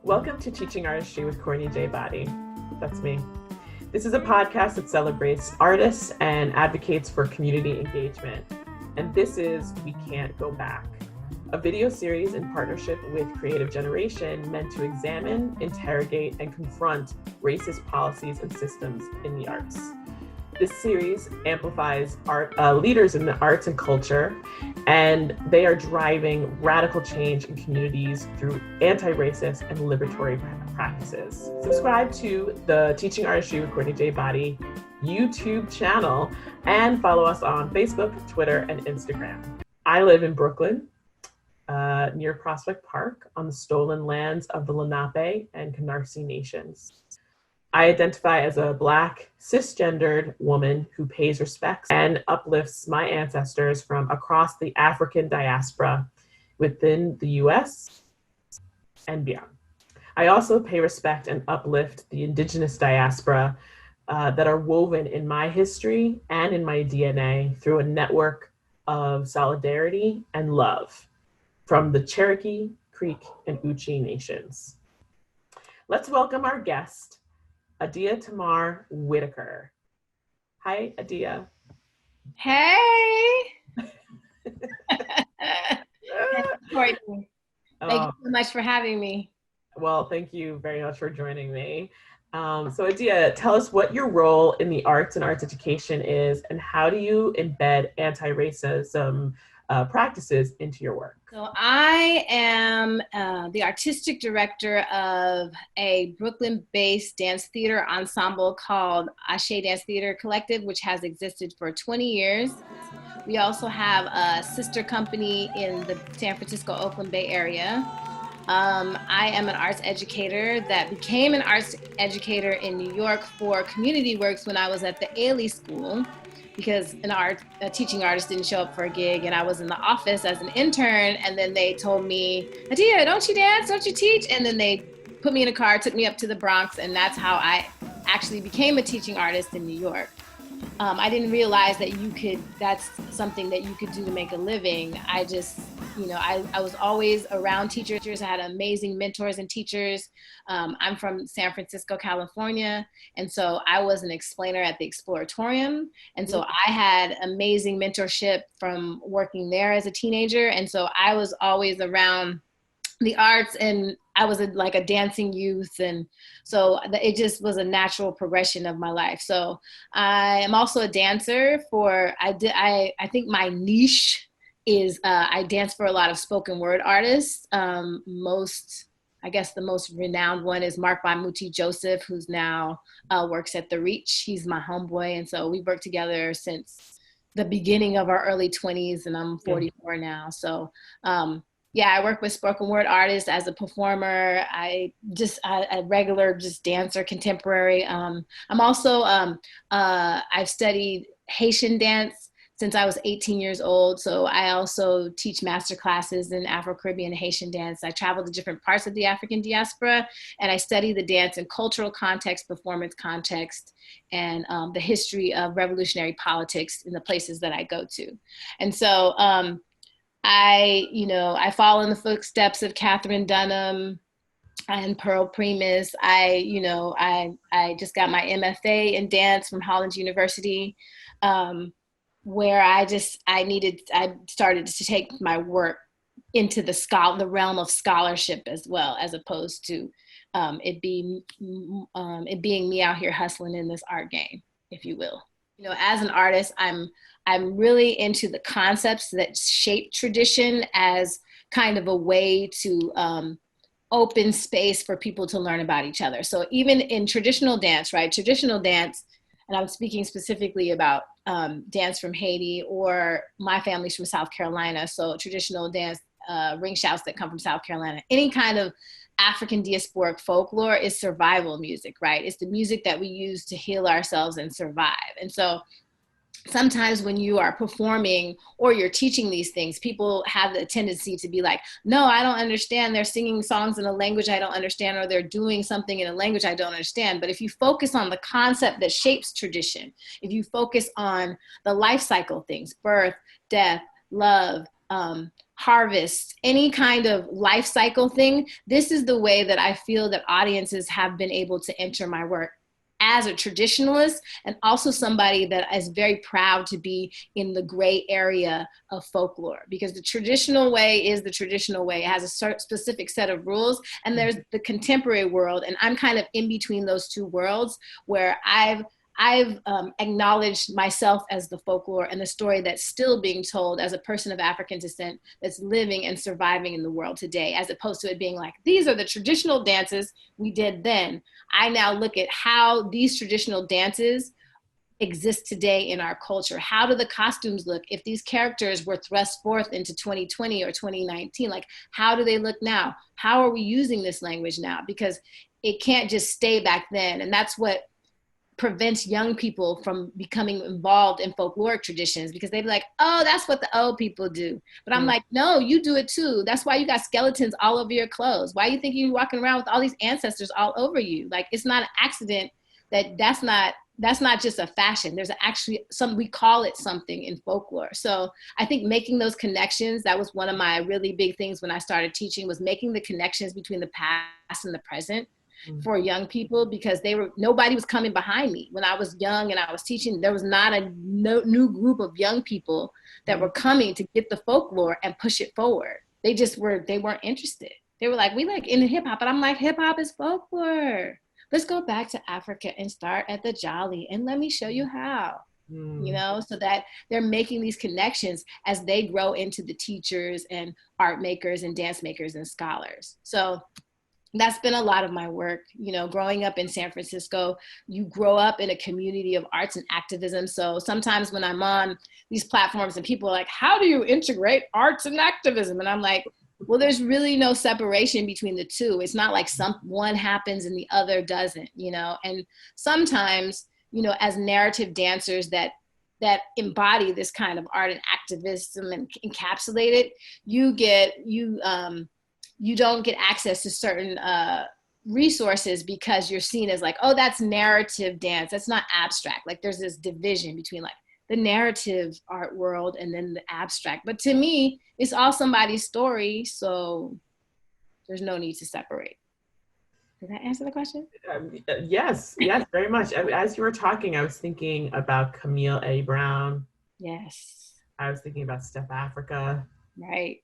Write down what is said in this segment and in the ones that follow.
Welcome to Teaching Artistry with Courtney J. Boddie. That's me. This is a podcast that celebrates artists and advocates for community engagement. And this is We Can't Go Back, a video series in partnership with Creative Generation meant to examine, interrogate, and confront racist policies and systems in the arts. This series amplifies leaders in the arts and culture, and they are driving radical change in communities through anti-racist and liberatory practices. Subscribe to the Teaching Artistry with Courtney J. Boddie YouTube channel and follow us on Facebook, Twitter, and Instagram. I live in Brooklyn, near Prospect Park, on the stolen lands of the Lenape and Canarsie nations. I identify as a Black, cisgendered woman who pays respects and uplifts my ancestors from across the African diaspora within the US and beyond. I also pay respect and uplift the Indigenous diaspora that are woven in my history and in my DNA through a network of solidarity and love from the Cherokee, Creek, and Uchi nations. Let's welcome our guest, Adia Tamar Whitaker. Hi, Adia. Hey. Courtney. Thank you so much for having me. Well, thank you very much for joining me. So Adia, tell us what your role in the arts and arts education is, and how do you embed anti-racism practices into your work? So I am the artistic director of a Brooklyn-based dance theater ensemble called Ashe Dance Theater Collective, which has existed for 20 years. We also have a sister company in the San Francisco, Oakland Bay area. I am an arts educator that became an arts educator in New York for community works when I was at the Ailey School, because a teaching artist didn't show up for a gig, and I was in the office as an intern, and then they told me, Adia, don't you dance, don't you teach? And then they put me in a car, took me up to the Bronx, and that's how I actually became a teaching artist in New York. I didn't realize that that's something that you could do to make a living. I just, I was always around teachers. I had amazing mentors and teachers. I'm from San Francisco, California. And so I was an explainer at the Exploratorium. And so I had amazing mentorship from working there as a teenager. And so I was always around the arts, and I was like a dancing youth. And so it just was a natural progression of my life. So I am also a dancer I think my niche is I dance for a lot of spoken word artists. The most renowned one is Mark Bamuti Joseph, who's now works at The Reach. He's my homeboy. And so we've worked together since the beginning of our early 20s, and I'm 44 now. So I work with spoken word artists as a performer. A regular just dancer, contemporary. I'm also, I've studied Haitian dance since I was 18 years old. So I also teach master classes in Afro-Caribbean Haitian dance. I travel to different parts of the African diaspora, and I study the dance in cultural context, performance context, and the history of revolutionary politics in the places that I go to. And so, I follow in the footsteps of Catherine Dunham and Pearl Primus. I just got my MFA in dance from Hollins University, where I started to take my work into the realm of scholarship as well, as opposed to it being me out here hustling in this art game, if you will. As an artist, I'm really into the concepts that shape tradition as kind of a way to open space for people to learn about each other. So even in traditional dance, right? Traditional dance, and I'm speaking specifically about dance from Haiti, or my family's from South Carolina. So traditional dance, ring shouts that come from South Carolina, any kind of African Diasporic Folklore is survival music, right? It's the music that we use to heal ourselves and survive. And so sometimes when you are performing or you're teaching these things, people have the tendency to be like, no, I don't understand. They're singing songs in a language I don't understand, or they're doing something in a language I don't understand. But if you focus on the concept that shapes tradition, if you focus on the life cycle things, birth, death, love, harvest, any kind of life cycle thing, this is the way that I feel that audiences have been able to enter my work as a traditionalist, and also somebody that is very proud to be in the gray area of folklore, because the traditional way is the traditional way. It has a specific set of rules, and there's the contemporary world, and I'm kind of in between those two worlds, where I've acknowledged myself as the folklore and the story that's still being told as a person of African descent that's living and surviving in the world today, as opposed to it being like, these are the traditional dances we did then. I now look at how these traditional dances exist today in our culture. How do the costumes look? If these characters were thrust forth into 2020 or 2019, like, how do they look now? How are we using this language now? Because it can't just stay back then. And that's what prevents young people from becoming involved in folkloric traditions, because they'd be like, oh, that's what the old people do. But I'm like, no, you do it too. That's why you got skeletons all over your clothes. Why you think you're walking around with all these ancestors all over you? Like, it's not an accident that's not just a fashion. There's actually we call it something in folklore. So I think making those connections, that was one of my really big things when I started teaching, was making the connections between the past and the present for young people, because nobody was coming behind me. When I was young and I was teaching, there was not a new group of young people that were coming to get the folklore and push it forward. They weren't interested. They were like, we like into hip hop. And I'm like, hip hop is folklore. Let's go back to Africa and start at the Jolly and let me show you how. So that they're making these connections as they grow into the teachers and art makers and dance makers and scholars. So that's been a lot of my work. Growing up in San Francisco, you grow up in a community of arts and activism. So sometimes when I'm on these platforms and people are like, how do you integrate arts and activism? And I'm like, well, there's really no separation between the two. It's not like one happens and the other doesn't, and sometimes, as narrative dancers that embody this kind of art and activism and encapsulate it, you don't get access to certain resources because you're seen as like, oh, that's narrative dance. That's not abstract. Like, there's this division between like the narrative art world and then the abstract. But to me, it's all somebody's story. So there's no need to separate. Did that answer the question? Yes, very much. As you were talking, I was thinking about Camille A. Brown. Yes. I was thinking about Step Africa. Right.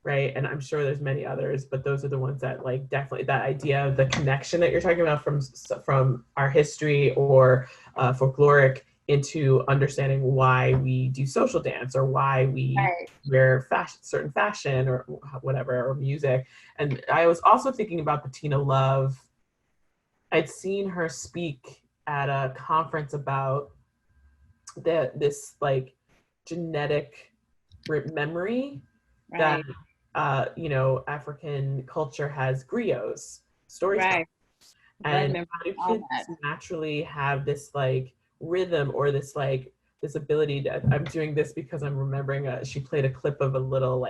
And I'm sure there's many others, but those are the ones that, like, definitely that idea of the connection that you're talking about from our history or folkloric into understanding why we do social dance or why we wear certain fashion or whatever, or music. And I was also thinking about Bettina Love. I'd seen her speak at a conference about this like genetic memory that African culture has griots, storytelling, and how do kids naturally have this like rhythm or this ability to, I'm doing this because I'm remembering she played a clip of a little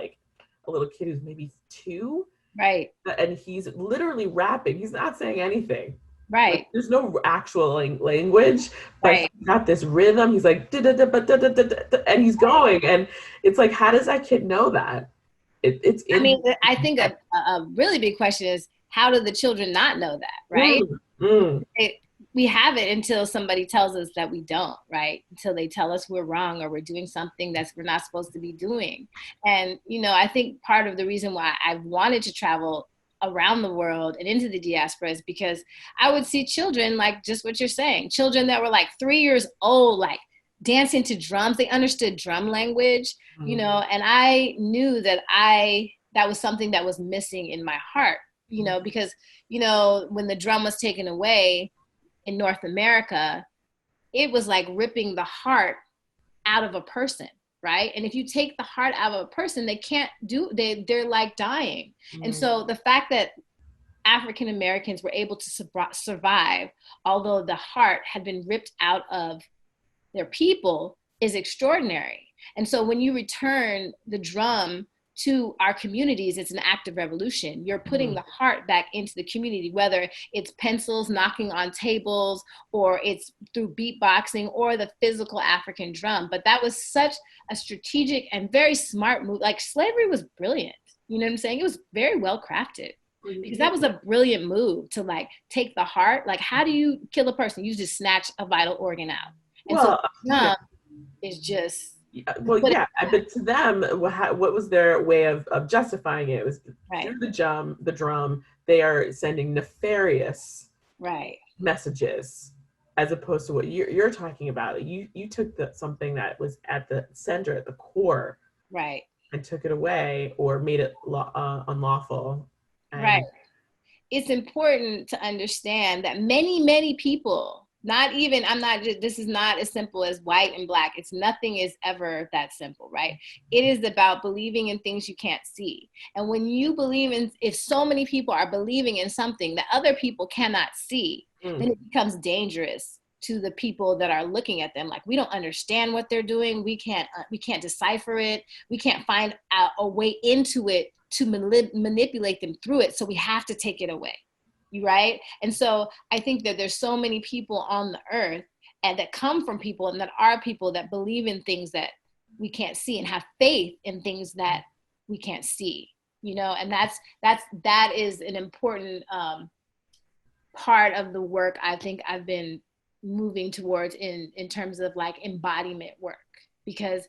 kid who's maybe 2, and he's literally rapping. He's not saying anything. Like, there's no actual language, but he's got this rhythm. He's like, and he's going, and it's like, how does that kid know that? I think a really big question is, how do the children not know that, right? We have it until somebody tells us that we don't, right? Until they tell us we're wrong or we're doing something that we're not supposed to be doing. And, I think part of the reason why I wanted to travel around the world and into the diaspora is because I would see children, like just what you're saying, children that were like 3 years old, like dancing to drums. They understood drum language, and I knew that that was something that was missing in my heart, because, when the drum was taken away in North America, it was like ripping the heart out of a person, right? And if you take the heart out of a person, they're like dying. And so the fact that African Americans were able to survive, although the heart had been ripped out of their people, is extraordinary. And so when you return the drum to our communities, it's an act of revolution. You're putting the heart back into the community, whether it's pencils knocking on tables, or it's through beatboxing, or the physical African drum. But that was such a strategic and very smart move. Like, slavery was brilliant. You know what I'm saying? It was very well crafted, because that was a brilliant move to like take the heart. Like, how do you kill a person? You just snatch a vital organ out. And so drum is just, but to them, what was their way of justifying it? It was through the drum, they are sending nefarious messages, as opposed to what you're talking about. You took something that was at the center, at the core, and took it away or made it unlawful. It's important to understand that many people, this is not as simple as white and black. Nothing is ever that simple, right? It is about believing in things you can't see. And when you if so many people are believing in something that other people cannot see, then it becomes dangerous to the people that are looking at them. Like, we don't understand what they're doing. We can't decipher it. We can't find a way into it to manipulate them through it. So we have to take it away. Right? And so I think that there's so many people on the earth, and that come from people, and that are people that believe in things that we can't see, and have faith in things that we can't see, and that is an important part of the work I think I've been moving towards in terms of like embodiment work, because,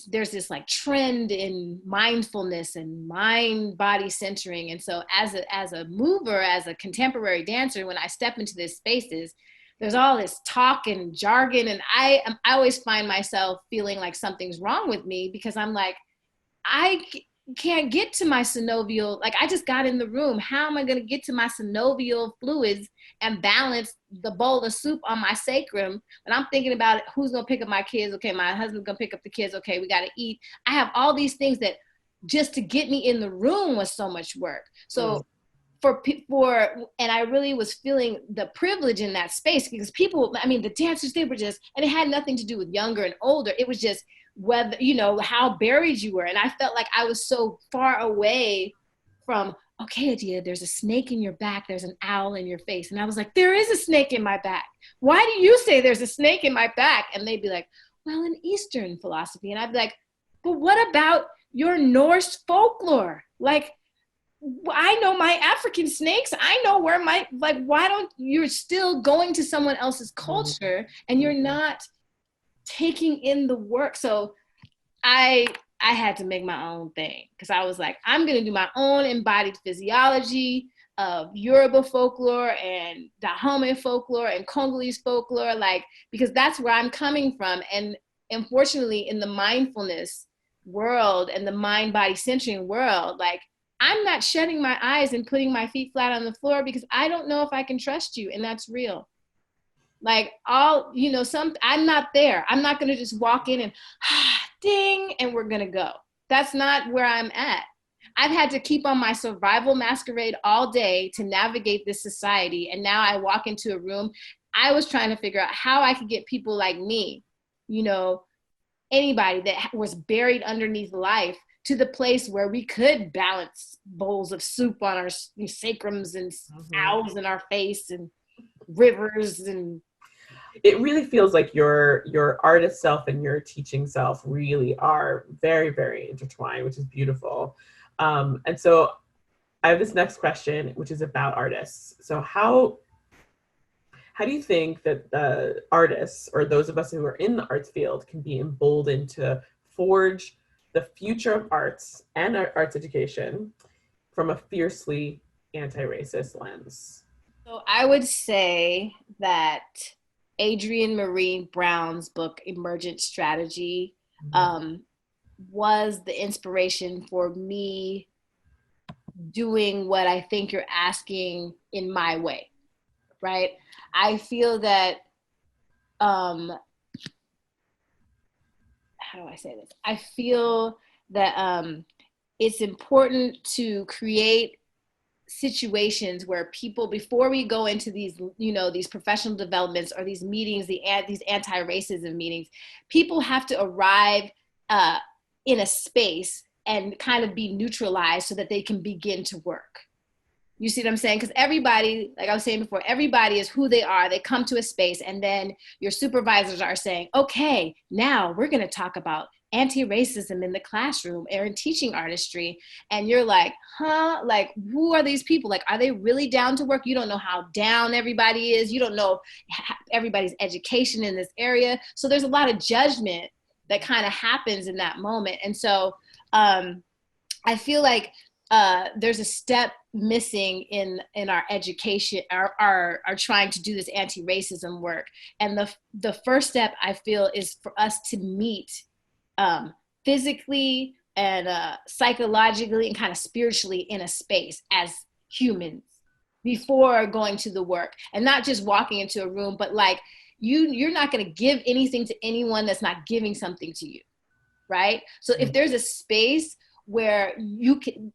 there's this like trend in mindfulness and mind body centering. And so as a mover, as a contemporary dancer, when I step into these spaces, there's all this talk and jargon. And I always find myself feeling like something's wrong with me, because I'm like, I can't get to my synovial. Like, I just got in the room. How am I going to get to my synovial fluids and balance the bowl of soup on my sacrum? And I'm thinking about it, who's going to pick up my kids? Okay, my husband's going to pick up the kids. Okay, we got to eat. I have all these things that just to get me in the room was so much work. So and I really was feeling the privilege in that space, because people, the dancers, they were just, and it had nothing to do with younger and older. It was just whether, how buried you were. And I felt like I was so far away from, okay, Adia, there's a snake in your back. There's an owl in your face. And I was like, there is a snake in my back. Why do you say there's a snake in my back? And they'd be like, well, in Eastern philosophy. And I'd be like, but what about your Norse folklore? Like, I know my African snakes. I know where why don't you're still going to someone else's culture and you're not taking in the work? So I had to make my own thing, because I was like, I'm going to do my own embodied physiology of Yoruba folklore and Dahomey folklore and Congolese folklore, because that's where I'm coming from. And unfortunately, in the mindfulness world and the mind-body centering world, I'm not shutting my eyes and putting my feet flat on the floor, because I don't know if I can trust you. And that's real. I'm not there. I'm not going to just walk in and ding, and we're going to go. That's not where I'm at. I've had to keep on my survival masquerade all day to navigate this society. And now I walk into a room. I was trying to figure out how I could get people like me, anybody that was buried underneath life, to the place where we could balance bowls of soup on our sacrums and owls in our face and rivers. And it really feels like your artist self and your teaching self really are very, very intertwined, which is beautiful. And so I have this next question, which is about artists. So how do you think that the artists, or those of us who are in the arts field, can be emboldened to forge the future of arts and arts education from a fiercely anti-racist lens? So I would say that Adrienne Maree Brown's book, Emergent Strategy, was the inspiration for me doing what I think you're asking in my way, right? I feel that, how do I say this? I feel that it's important to create situations where people, before we go into these, these professional developments or these meetings, these anti-racism meetings, people have to arrive in a space and kind of be neutralized so that they can begin to work. You see what I'm saying? Because everybody, like I was saying before, everybody is who they are. They come to a space, and then your supervisors are saying, okay, now we're going to talk about anti-racism in the classroom or in teaching artistry. And you're like, huh? Like, who are these people? Like, are they really down to work? You don't know how down everybody is. You don't know everybody's education in this area. So there's a lot of judgment that kind of happens in that moment. And so I feel like there's a step missing in our education, our trying to do this anti-racism work. And the first step, I feel, is for us to meet physically and psychologically and kind of spiritually in a space as humans before going to the work, and not just walking into a room, but like you're not going to give anything to anyone that's not giving something to you, right? So if there's a space where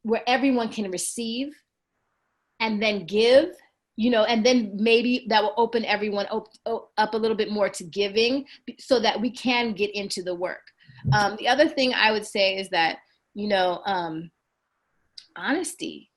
where everyone can receive and then give, you know, and then maybe that will open everyone up a little bit more to giving so that we can get into the work. The other thing I would say is that, you know, honesty,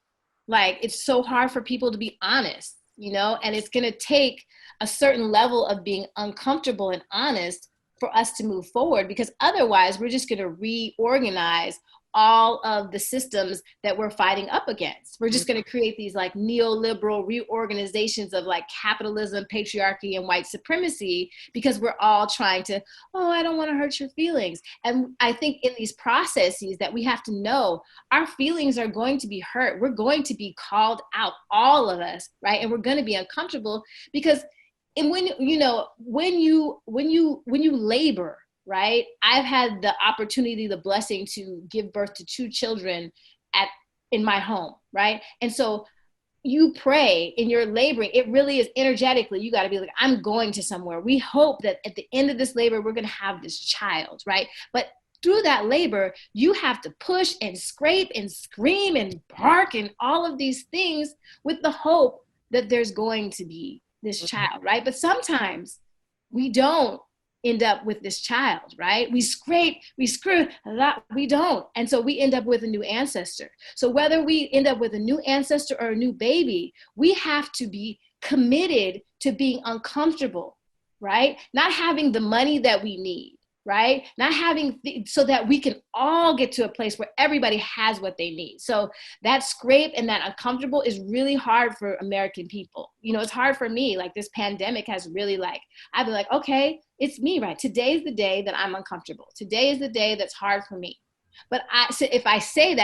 like it's so hard for people to be honest, you know, and it's going to take a certain level of being uncomfortable and honest for us to move forward, because otherwise we're just going to reorganize all of the systems that we're fighting up against. We're just going to create these like neoliberal reorganizations of like capitalism, patriarchy, and white supremacy, because we're all trying to, oh, I don't want to hurt your feelings. And I think in these processes that we have to know our feelings are going to be hurt. We're going to be called out, all of us, right? And we're going to be uncomfortable because, and when you labor, right? I've had the opportunity, the blessing to give birth to 2 children in my home, right? And so you pray in your laboring, it really is energetically, you got to be like, I'm going to somewhere. We hope that at the end of this labor, we're going to have this child, right? But through that labor, you have to push and scrape and scream and bark and all of these things with the hope that there's going to be this child, right? But sometimes we don't end up with this child, right? We scrape, we screw, we don't. And so we end up with a new ancestor. So whether we end up with a new ancestor or a new baby, we have to be committed to being uncomfortable, right? Not having the money that we need, right? Not having, so that we can all get to a place where everybody has what they need. So that scrape and that uncomfortable is really hard for American people. You know, it's hard for me. Like this pandemic has really I've been like, okay, it's me, right? Today is the day that I'm uncomfortable. Today is the day that's hard for me. But if I say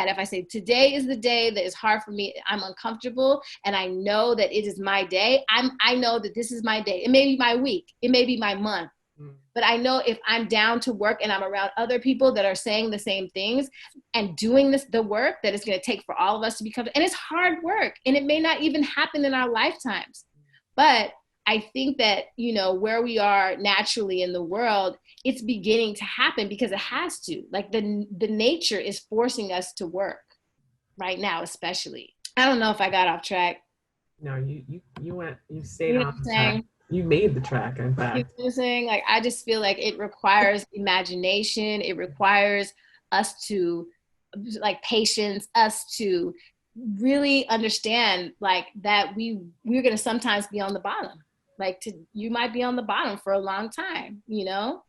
today is the day that is hard for me, I'm uncomfortable, and I know that it is my day, I know that this is my day. It may be my week. It may be my month. But I know if I'm down to work and I'm around other people that are saying the same things and doing the work that it's going to take for all of us to become, and it's hard work, and it may not even happen in our lifetimes. But I think that, you know, where we are naturally in the world, it's beginning to happen because it has to. Like the nature is forcing us to work right now, especially. I don't know if I got off track. No, you stayed on track. You made the track, in fact. You know what I'm saying? Like, I just feel like it requires imagination. It requires us to, like, patience, us to really understand, like, that we're going to sometimes be on the bottom. Like, you might be on the bottom for a long time, you know?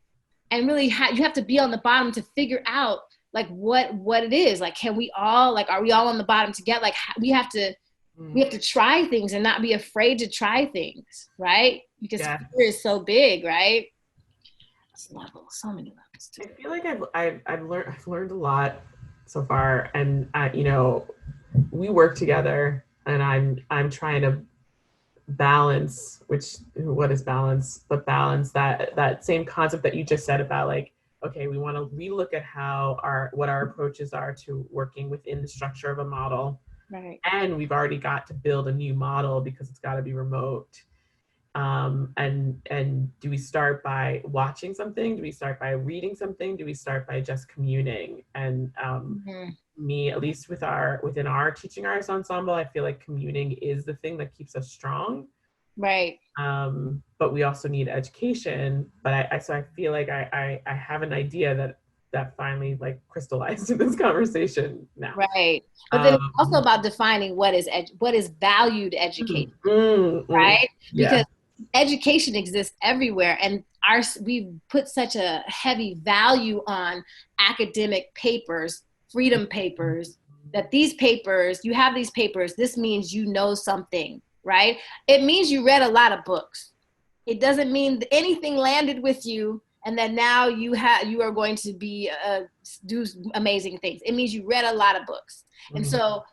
And really, you have to be on the bottom to figure out, like, what it is. Like, can we all, like, are we all on the bottom together? Like, we have to try things and not be afraid to try things, right? Because fear is so big, right? So many levels. I feel like I've learned a lot so far, and you know, we work together, and I'm trying to balance, what is balance? But balance that same concept that you just said about, like, okay, we want to relook at what our approaches are to working within the structure of a model. Right. And we've already got to build a new model because it's got to be remote. And do we start by watching something? Do we start by reading something? Do we start by just communing? And me, at least within our teaching artist ensemble, I feel like communing is the thing that keeps us strong. Right. But we also need education. But I feel like I have an idea that that finally like crystallized in this conversation now. Right. But then it's also about defining what is valued education, right? Because education exists everywhere, and we've put such a heavy value on academic papers, freedom papers, that these papers, you have these papers, this means you know something, right? It means you read a lot of books. It doesn't mean anything landed with you and that now you are going to be do amazing things. It means you read a lot of books. And so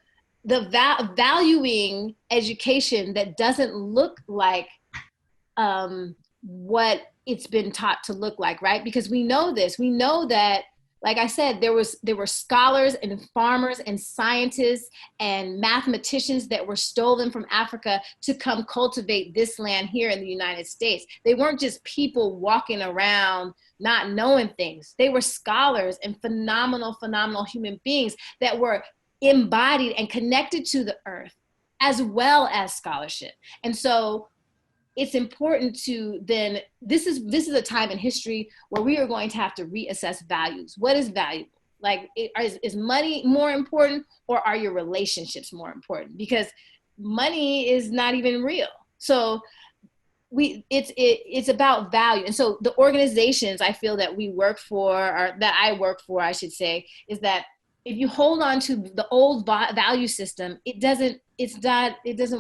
the valuing education that doesn't look like what it's been taught to look like, right? Because we know this. We know that, like I said, there were scholars and farmers and scientists and mathematicians that were stolen from Africa to come cultivate this land here in the United States. They weren't just people walking around not knowing things. They were scholars and phenomenal human beings that were embodied and connected to the earth, as well as scholarship. And so it's important to then, this is a time in history where we are going to have to reassess values. What is valuable? Like, is money more important, or are your relationships more important? Because money is not even real. So it's about value. And so the organizations I feel that we work for, or that I work for, I should say, is that if you hold on to the old value system, it doesn't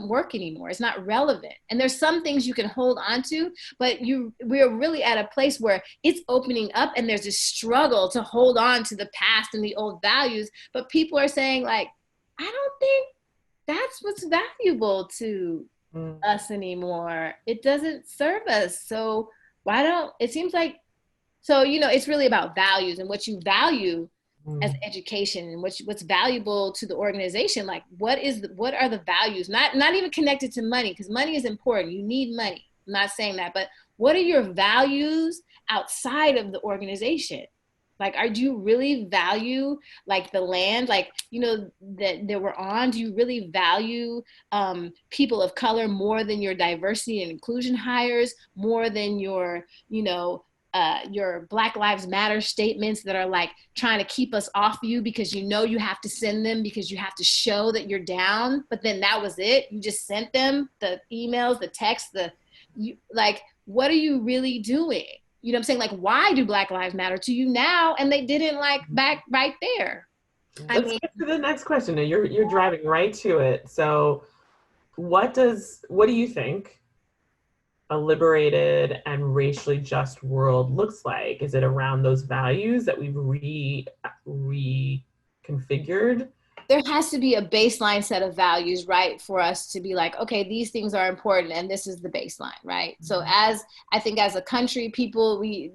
work anymore. It's not relevant. And there's some things you can hold on to, but we're really at a place where it's opening up and there's a struggle to hold on to the past and the old values. But people are saying, like, I don't think that's what's valuable to us anymore. It doesn't serve us. So it seems like, so, it's really about values and what you value as education, and what's valuable to the organization. Like, what are the values, not even connected to money, because money is important. You need money. I'm not saying that, but what are your values outside of the organization? Like, do you really value, like, the land, like, that we're on? Do you really value people of color more than your diversity and inclusion hires, more than your Black Lives Matter statements that are like trying to keep us off you because you have to send them because you have to show that you're down, but then that was it? You just sent them the emails, the texts, like, what are you really doing? You know what I'm saying? Like, why do Black Lives Matter to you now and they didn't, like, back right there? Let's get to the next question. You're driving right to it. So what do you think a liberated and racially just world looks like? Is it around those values that we've reconfigured? There has to be a baseline set of values, right, for us to be like, okay, these things are important and this is the baseline, right? So I think as a country,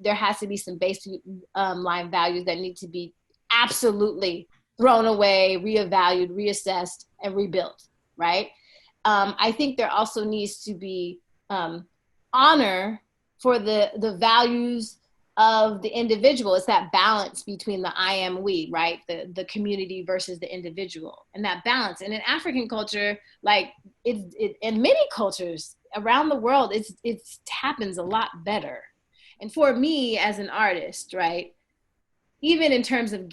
there has to be some baseline values that need to be absolutely thrown away, reevaluated, reassessed, and rebuilt, right? I think there also needs to be honor for the values of the individual. It's that balance between the I am we, right? The community versus the individual, and that balance. And in African culture, like in many cultures around the world, it happens a lot better. And for me as an artist, right, even in terms of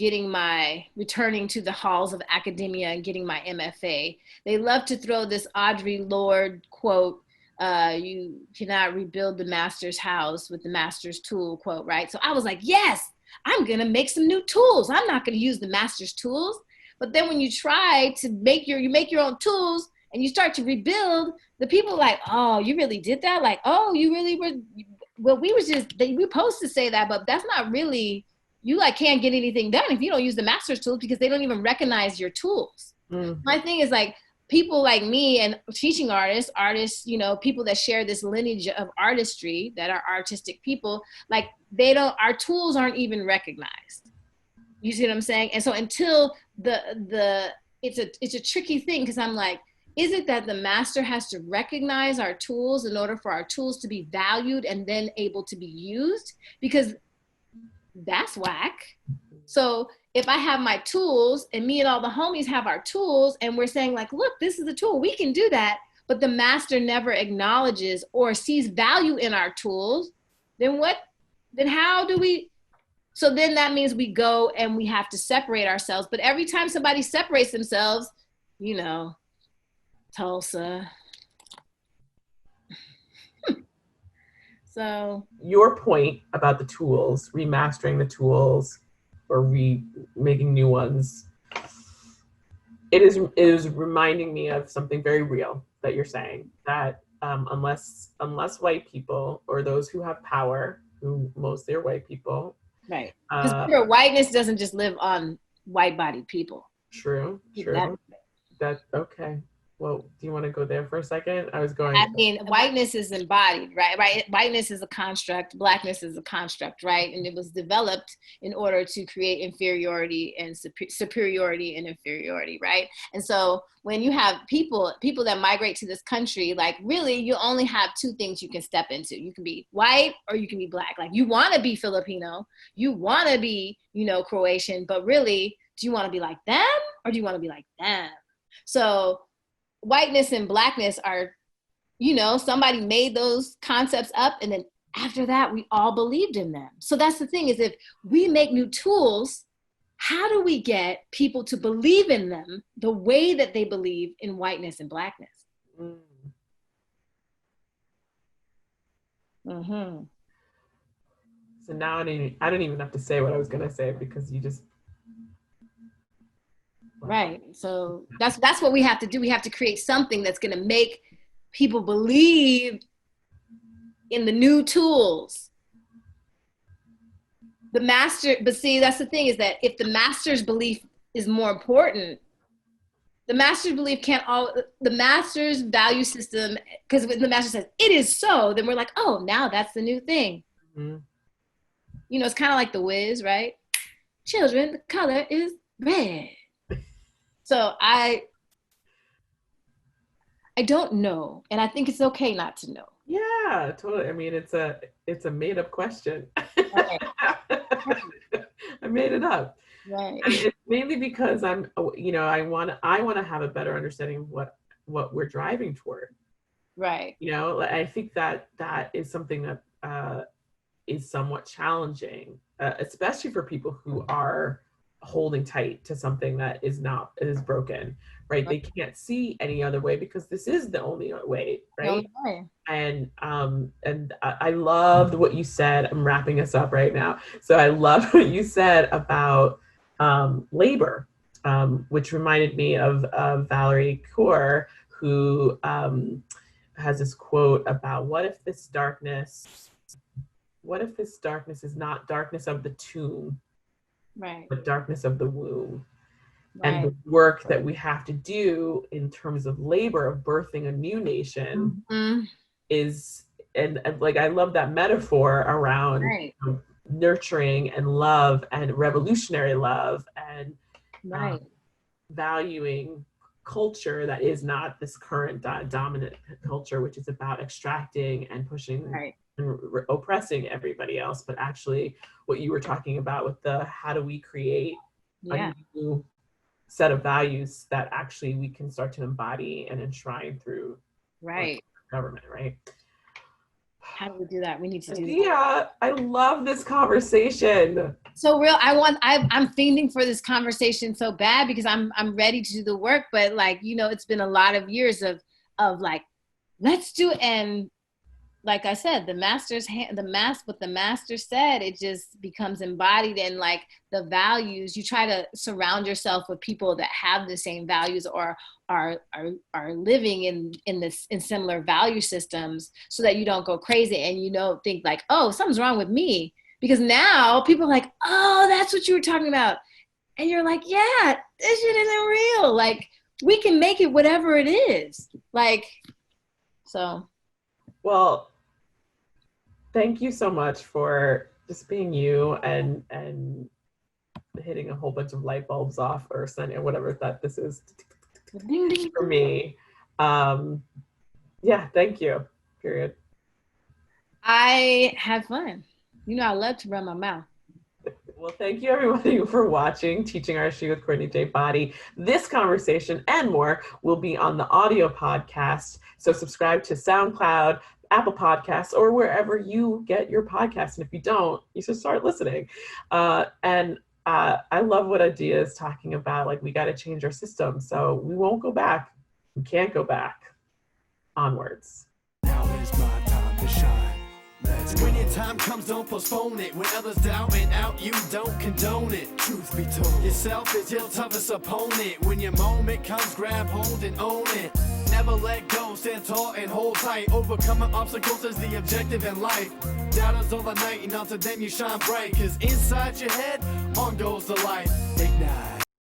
returning to the halls of academia and getting my MFA, they love to throw this Audre Lorde quote, you cannot rebuild the master's house with the master's tool quote, right? So I was like, yes, I'm going to make some new tools. I'm not going to use the master's tools. But then when you try to make your own tools and you start to rebuild, the people are like, oh, you really did that? Like, oh, you really were, well, we were supposed to say that, but that's not really, you like can't get anything done if you don't use the master's tools because they don't even recognize your tools. My thing is, like, people like me and teaching artists, people that share this lineage of artistry, that are artistic people, like, our tools aren't even recognized. You see what I'm saying? And so until it's a tricky thing, because I'm like, is it that the master has to recognize our tools in order for our tools to be valued and then able to be used? Because that's whack. So if I have my tools and me and all the homies have our tools and we're saying, like, look, this is a tool, we can do that, but the master never acknowledges or sees value in our tools, then how do we So then that means we go and we have to separate ourselves. But every time somebody separates themselves, you know, Tulsa. So your point about the tools, remastering the tools or making new ones, it is reminding me of something very real that you're saying, that unless white people or those who have power, who mostly are white people. Right. Because whiteness doesn't just live on white-bodied people. True. That okay. Well, do you want to go there for a second? I mean, whiteness is embodied, right? Whiteness is a construct. Blackness is a construct, right? And it was developed in order to create inferiority and superiority and inferiority, right? And so when you have people that migrate to this country, like really, you only have two things you can step into. You can be white or you can be black. Like you want to be Filipino, you want to be, Croatian, but really, do you want to be like them or do you want to be like them? So whiteness and blackness are, somebody made those concepts up, and then after that, we all believed in them. So that's the thing, is if we make new tools, how do we get people to believe in them the way that they believe in whiteness and blackness? Mm-hmm. So now I don't even have to say what I was going to say, because you just... Right. So that's what we have to do. We have to create something that's going to make people believe in the new tools. But see, that's the thing, is that if the master's belief is more important, the master's belief the master's value system, because when the master says it is so, then we're like, oh, now that's the new thing. Mm-hmm. It's kind of like the Wiz, right? Children, the color is red. So I don't know, and I think it's okay not to know. Yeah, totally. I mean, it's a made up question. Right. I made it up. Right. And it's mainly because I want to have a better understanding of what we're driving toward. Right. I think that is something that is somewhat challenging, especially for people who are holding tight to something that is broken, right? They can't see any other way because this is the only way, right? Okay. And I loved what you said. I'm wrapping us up right now. So I loved what you said about labor, which reminded me of Valerie Kaur, who has this quote about what if this darkness is not darkness of the tomb, right, but darkness of the womb. Right. And the work that we have to do in terms of labor of birthing a new nation is, and like, I love that metaphor around nurturing and love and revolutionary love and valuing culture that is not this current dominant culture, which is about extracting and pushing and oppressing everybody else, but actually what you were talking about with how do we create a new set of values that actually we can start to embody and enshrine through government, right? How do we do that? We need to do that. Yeah, I love this conversation. So real, I'm fiending for this conversation so bad because I'm ready to do the work, but like, it's been a lot of years of like, let's do it. And like I said, what the master said, it just becomes embodied in like the values. You try to surround yourself with people that have the same values or are living in similar value systems, so that you don't go crazy and you don't think like, oh, something's wrong with me. Because now people are like, oh, that's what you were talking about. And you're like, yeah, this shit isn't real. Like, we can make it whatever it is. Like, so. Well, thank you so much for just being you and hitting a whole bunch of light bulbs off, or sending, or whatever that this is for me. Yeah, thank you. Period. I had fun. I love to run my mouth. Well, thank you everybody for watching Teaching Artistry with Courtney J. Boddie. This conversation and more will be on the audio podcast. So subscribe to SoundCloud, Apple Podcasts or wherever you get your podcasts. And if you don't, you should start listening. I love what Adia is talking about. Like, we got to change our system. So we won't go back. We can't go back. Onwards. Now is my time to shine. When your time comes, don't postpone it. When others doubt and out, you don't condone it. Truth be told, yourself is your toughest opponent. When your moment comes, grab hold and own it. Never let go, stand tall and hold tight. Overcoming obstacles is the objective in life. Doubters all the night, and unto them you shine bright. Cause inside your head, on goes the light. Ignite.